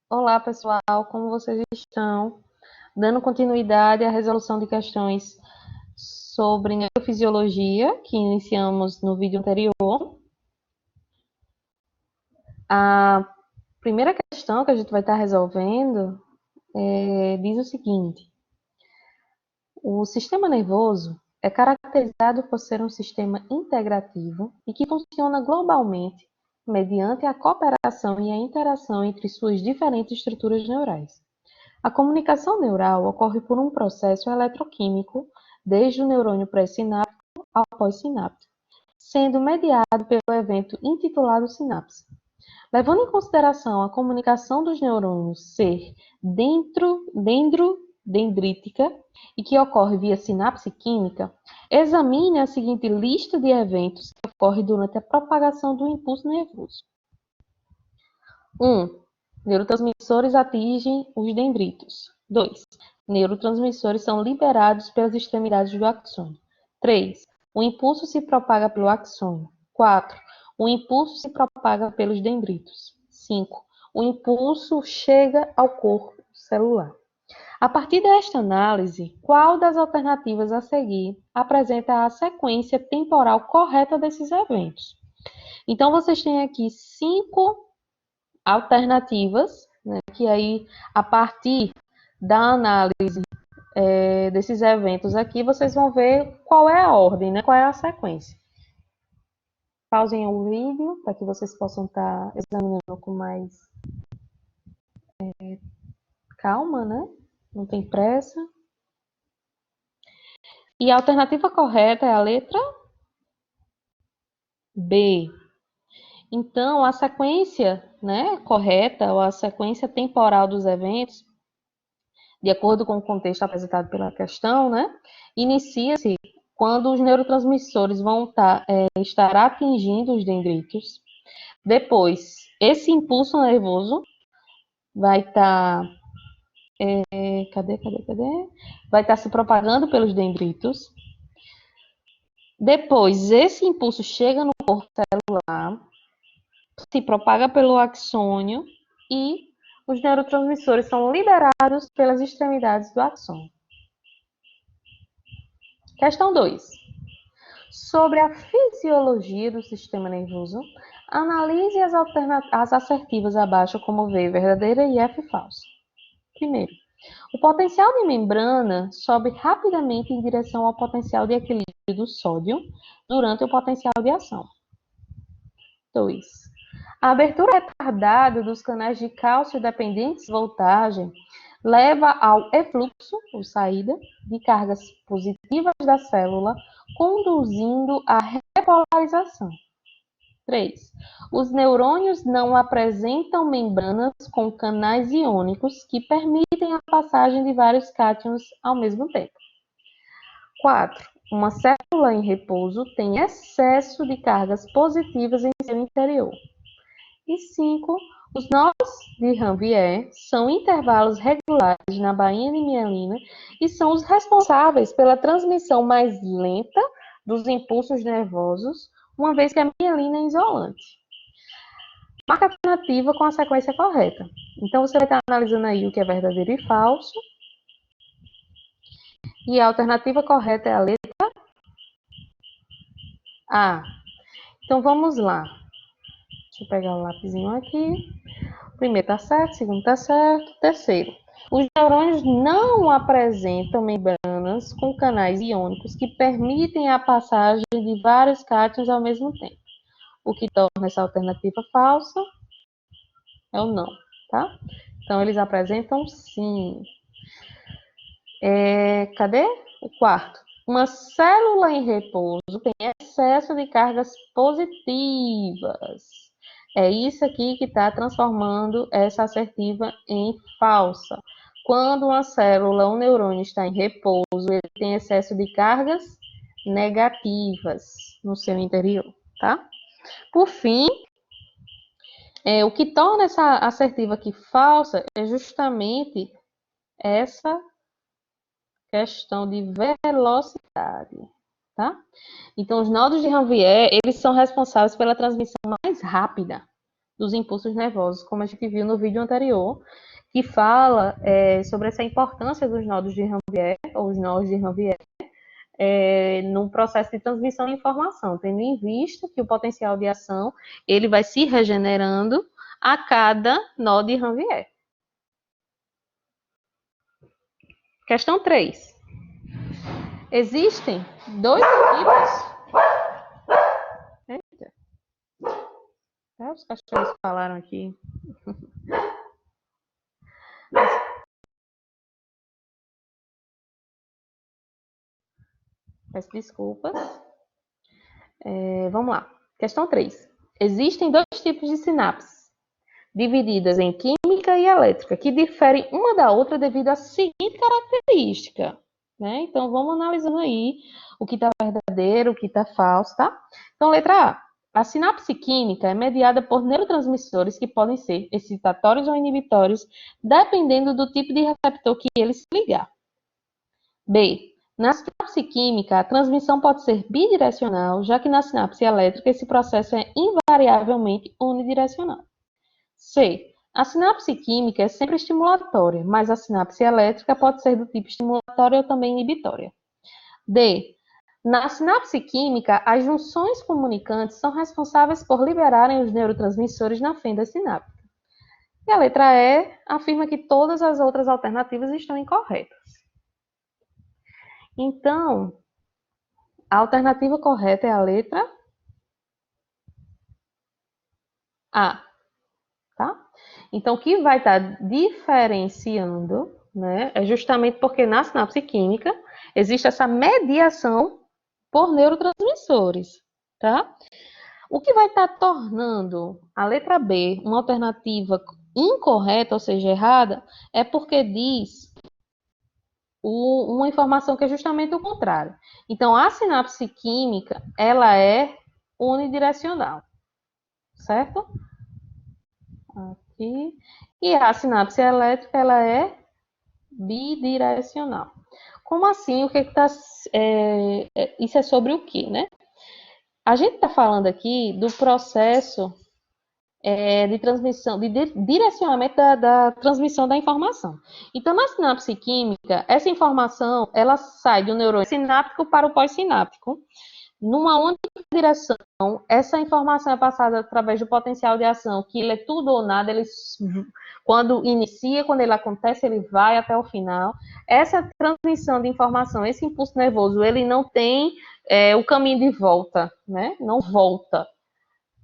Olá, pessoal, como vocês estão? Dando continuidade à resolução de questões sobre neurofisiologia, que iniciamos no vídeo anterior. A primeira questão que a gente vai estar resolvendo diz o seguinte: o sistema nervoso é caracterizado por ser um sistema integrativo e que funciona globalmente mediante a cooperação e a interação entre suas diferentes estruturas neurais. A comunicação neural ocorre por um processo eletroquímico, desde o neurônio pré-sináptico ao pós-sináptico, sendo mediado pelo evento intitulado sinapse. Levando em consideração a comunicação dos neurônios ser dendrítica e que ocorre via sinapse química, examine a seguinte lista de eventos que ocorrem durante a propagação do impulso nervoso. 1. Neurotransmissores atingem os dendritos. 2. Neurotransmissores são liberados pelas extremidades do axônio. 3. O impulso se propaga pelo axônio. 4. O impulso se propaga pelos dendritos. 5. O impulso chega ao corpo celular. A partir desta análise, qual das alternativas a seguir apresenta a sequência temporal correta desses eventos? Então, vocês têm aqui 5 alternativas, né, que aí, a partir da análise desses eventos aqui, vocês vão ver qual é a ordem, né, qual é a sequência. Pausem o vídeo para que vocês possam estar examinando com mais calma, né? Não tem pressa. E a alternativa correta é a letra B. Então, a sequência, né, correta, ou a sequência temporal dos eventos, de acordo com o contexto apresentado pela questão, né, inicia-se quando os neurotransmissores vão estar atingindo os dendritos. Depois, esse impulso nervoso vai estar... cadê? Vai estar se propagando pelos dendritos. Depois, esse impulso chega no corpo celular, se propaga pelo axônio e os neurotransmissores são liberados pelas extremidades do axônio. Questão 2. Sobre a fisiologia do sistema nervoso, analise as assertivas abaixo como V verdadeira e F falsa. Primeiro, o potencial de membrana sobe rapidamente em direção ao potencial de equilíbrio do sódio durante o potencial de ação. 2. A abertura retardada dos canais de cálcio dependentes de voltagem leva ao efluxo, ou saída, de cargas positivas da célula, conduzindo à repolarização. 3. Os neurônios não apresentam membranas com canais iônicos que permitem a passagem de vários cátions ao mesmo tempo. 4. Uma célula em repouso tem excesso de cargas positivas em seu interior. E 5. Os nós de Ranvier são intervalos regulares na bainha de mielina e são os responsáveis pela transmissão mais lenta dos impulsos nervosos, uma vez que a mielina é isolante. Marca a alternativa com a sequência correta. Então, você vai estar analisando aí o que é verdadeiro e falso. E a alternativa correta é a letra A. Então, vamos lá. Deixa eu pegar o lapisinho aqui. Primeiro está certo, segundo está certo, terceiro. Os neurônios não apresentam membranas com canais iônicos que permitem a passagem de vários cátions ao mesmo tempo. O que torna essa alternativa falsa é o não, tá? Então, eles apresentam sim. Cadê? O quarto. Uma célula em repouso tem excesso de cargas positivas. É isso aqui que está transformando essa assertiva em falsa. Quando uma célula, um neurônio está em repouso, ele tem excesso de cargas negativas no seu interior, tá? Por fim, o que torna essa assertiva aqui falsa é justamente essa questão de velocidade, tá? Então, os nodos de Ranvier, eles são responsáveis pela transmissão mais rápida dos impulsos nervosos, como a gente viu no vídeo anterior, que fala sobre essa importância dos nodos de Ranvier, ou os nós de Ranvier, no processo de transmissão de informação, tendo em vista que o potencial de ação ele vai se regenerando a cada nó de Ranvier. Questão 3. Existem dois tipos... Eita. Os cachorros falaram aqui. Peço desculpas. Vamos lá. Questão 3. Existem dois tipos de sinapses, divididas em química e elétrica, que diferem uma da outra devido à seguinte característica. Né? Então, vamos analisando aí o que está verdadeiro, o que está falso, tá? Então, letra A. A sinapse química é mediada por neurotransmissores que podem ser excitatórios ou inibitórios, dependendo do tipo de receptor que ele se ligar. B. Na sinapse química, a transmissão pode ser bidirecional, já que na sinapse elétrica esse processo é invariavelmente unidirecional. C. A sinapse química é sempre estimulatória, mas a sinapse elétrica pode ser do tipo estimulatória ou também inibitória. D. Na sinapse química, as junções comunicantes são responsáveis por liberarem os neurotransmissores na fenda sináptica. E a letra E afirma que todas as outras alternativas estão incorretas. Então, a alternativa correta é a letra A, tá? Então, o que vai estar diferenciando, né, é justamente porque na sinapse química existe essa mediação por neurotransmissores, tá? O que vai estar tornando a letra B uma alternativa incorreta, ou seja, errada, é porque diz uma informação que é justamente o contrário. Então, a sinapse química, ela é unidirecional, certo? Aqui. E a sinapse elétrica, ela é bidirecional. Como assim? O que está... isso é sobre o quê, né? A gente está falando aqui do processo de transmissão, de direcionamento da transmissão da informação. Então, na sinapse química, essa informação, ela sai do neurônio sináptico para o pós-sináptico. Numa única direção, essa informação é passada através do potencial de ação, que ele é tudo ou nada, ele, quando inicia, quando ele acontece, ele vai até o final. Essa transmissão de informação, esse impulso nervoso, ele não tem o caminho de volta, né? Não volta.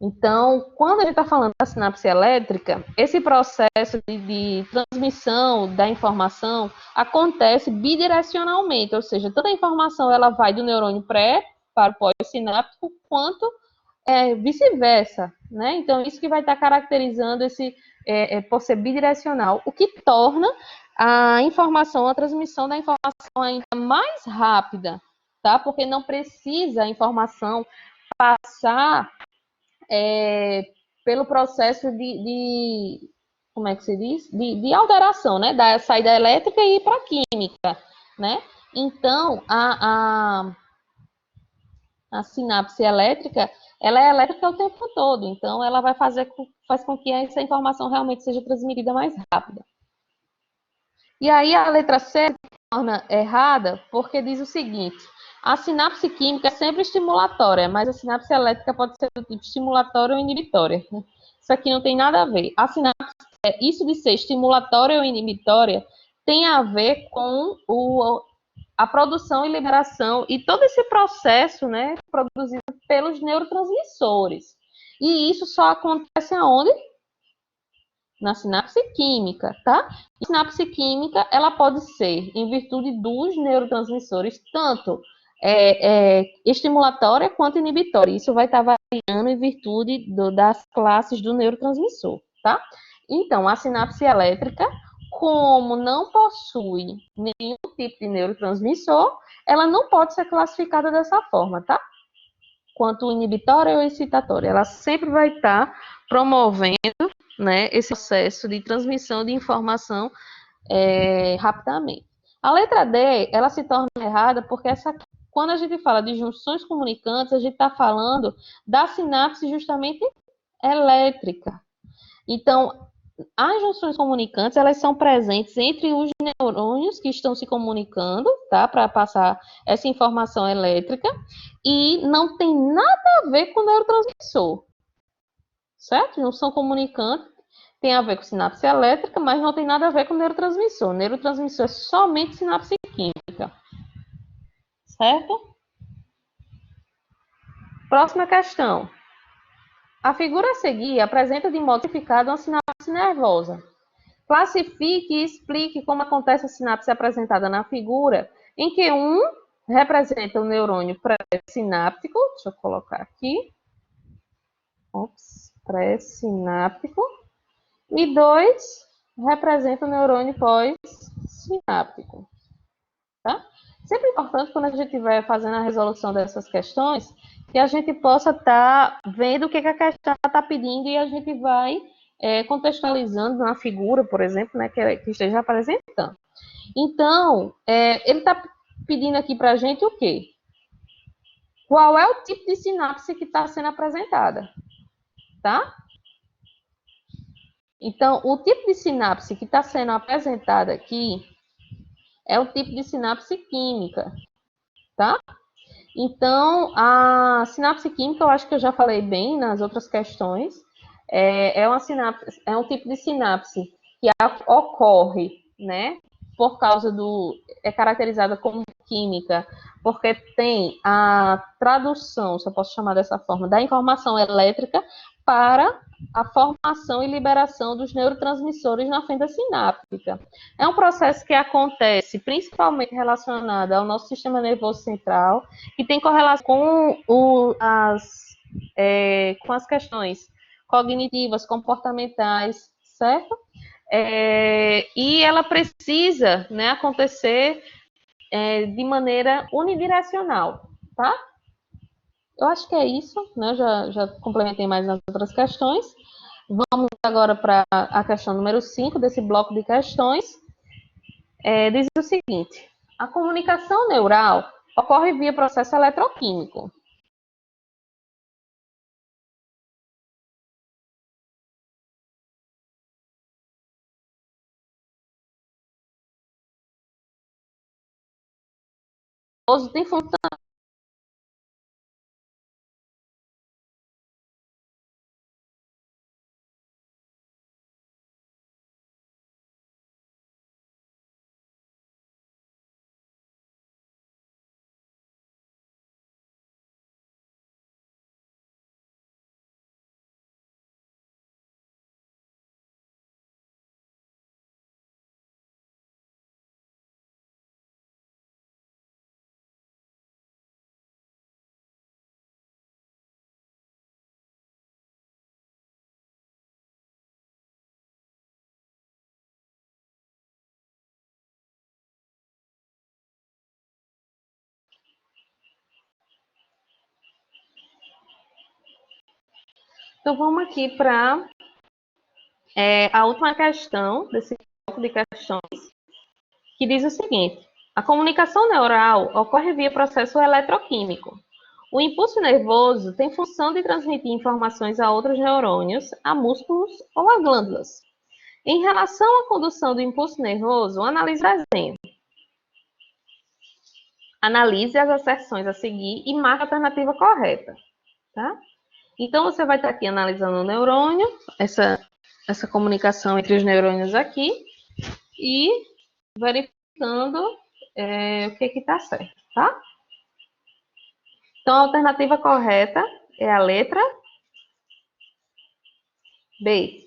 Então, quando a gente está falando da sinapse elétrica, esse processo de transmissão da informação acontece bidirecionalmente, ou seja, toda a informação ela vai do neurônio pré para o pós-sináptico, quanto vice-versa, né? Então, isso que vai estar caracterizando esse por ser bidirecional, o que torna a informação, a transmissão da informação ainda mais rápida, tá? Porque não precisa a informação passar pelo processo como é que se diz? De alteração, né? Da saída elétrica e ir para a química, né? Então, a sinapse elétrica, ela é elétrica o tempo todo, então ela faz com que essa informação realmente seja transmitida mais rápida. E aí a letra C se torna errada porque diz o seguinte: a sinapse química é sempre estimulatória, mas a sinapse elétrica pode ser do tipo estimulatória ou inibitória. Isso aqui não tem nada a ver. A sinapse, isso de ser estimulatória ou inibitória tem a ver com a produção e liberação e todo esse processo, né, produzido pelos neurotransmissores. E isso só acontece aonde? Na sinapse química, tá? A sinapse química, ela pode ser em virtude dos neurotransmissores, tanto estimulatória quanto inibitória. Isso vai estar variando em virtude das classes do neurotransmissor, tá? Então, a sinapse elétrica, como não possui nenhum tipo de neurotransmissor, ela não pode ser classificada dessa forma, tá? Quanto inibitória ou excitatória. Ela sempre vai estar promovendo, né, esse processo de transmissão de informação rapidamente. A letra D, ela se torna errada porque quando a gente fala de junções comunicantes, a gente está falando da sinapse justamente elétrica. Então, as junções comunicantes, elas são presentes entre os neurônios que estão se comunicando, tá? Para passar essa informação elétrica, e não tem nada a ver com o neurotransmissor, certo? Junção comunicante tem a ver com sinapse elétrica, mas não tem nada a ver com neurotransmissor. Neurotransmissor é somente sinapse química, certo? Próxima questão. A figura a seguir apresenta de modo simplificado uma sinapse nervosa. Classifique e explique como acontece a sinapse apresentada na figura, em que um representa o neurônio pré-sináptico, deixa eu colocar aqui, pré-sináptico, e 2 representa o neurônio pós-sináptico. Tá? Sempre importante, quando a gente estiver fazendo a resolução dessas questões, que a gente possa estar vendo o que a questão está pedindo e a gente vai contextualizando na figura, por exemplo, né, que esteja apresentando. Então, ele está pedindo aqui para a gente o quê? Qual é o tipo de sinapse que está sendo apresentada? Tá? Então, o tipo de sinapse que está sendo apresentada aqui é o tipo de sinapse química, tá? Então, a sinapse química, eu acho que eu já falei bem nas outras questões, uma sinapse, é um tipo de sinapse que ocorre, né, por causa é caracterizada como química, porque tem a tradução, se eu posso chamar dessa forma, da informação elétrica para a formação e liberação dos neurotransmissores na fenda sináptica. É um processo que acontece principalmente relacionado ao nosso sistema nervoso central, que tem correlação com as questões cognitivas, comportamentais, certo? E ela precisa, né, acontecer de maneira unidirecional, tá? Eu acho que é isso, né? Já complementei mais nas outras questões. Vamos agora para a questão número 5 desse bloco de questões. Diz o seguinte: a comunicação neural ocorre via processo eletroquímico. Tem função. Então, vamos aqui para a última questão desse bloco de questões, que diz o seguinte: a comunicação neural ocorre via processo eletroquímico. O impulso nervoso tem função de transmitir informações a outros neurônios, a músculos ou a glândulas. Em relação à condução do impulso nervoso, analise o desenho. Analise as asserções a seguir e marque a alternativa correta. Tá? Então, você vai estar aqui analisando o neurônio, essa comunicação entre os neurônios aqui, e verificando o que está certo, tá? Então, a alternativa correta é a letra B,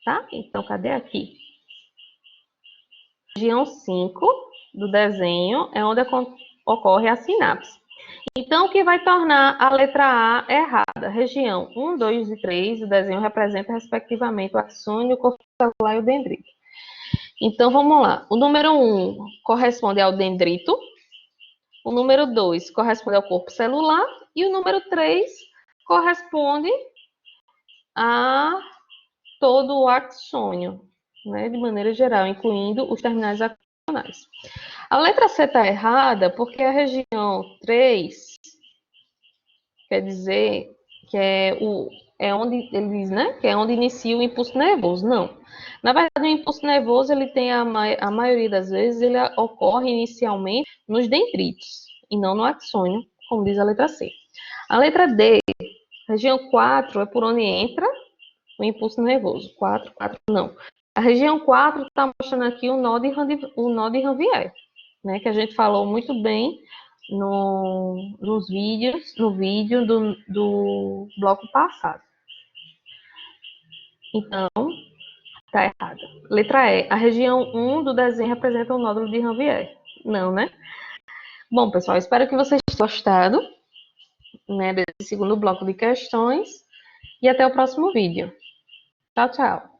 tá? Então, cadê aqui? Região 5 do desenho é onde ocorre a sinapse. Então, o que vai tornar a letra A errada? Região 1, 2 e 3 do desenho representa, respectivamente, o axônio, o corpo celular e o dendrito. Então, vamos lá. O número 1 corresponde ao dendrito, o número 2 corresponde ao corpo celular e o número 3 corresponde a todo o axônio, né, de maneira geral, incluindo os terminais axonais. A letra C está errada porque a região 3 quer dizer que é é onde ele diz, né, que é onde inicia o impulso nervoso. Não. Na verdade, o impulso nervoso, ele tem a maioria das vezes, ele ocorre inicialmente nos dendritos, e não no axônio, como diz a letra C. A letra D, região 4, é por onde entra o impulso nervoso. 4, não. A região 4 está mostrando aqui o nó de Ranvier, né, que a gente falou muito bem no vídeo do bloco passado. Então, tá errado. Letra E. A região 1 do desenho representa o nódulo de Ranvier. Não, né? Bom, pessoal, espero que vocês tenham gostado, né, desse segundo bloco de questões. E até o próximo vídeo. Tchau, tchau.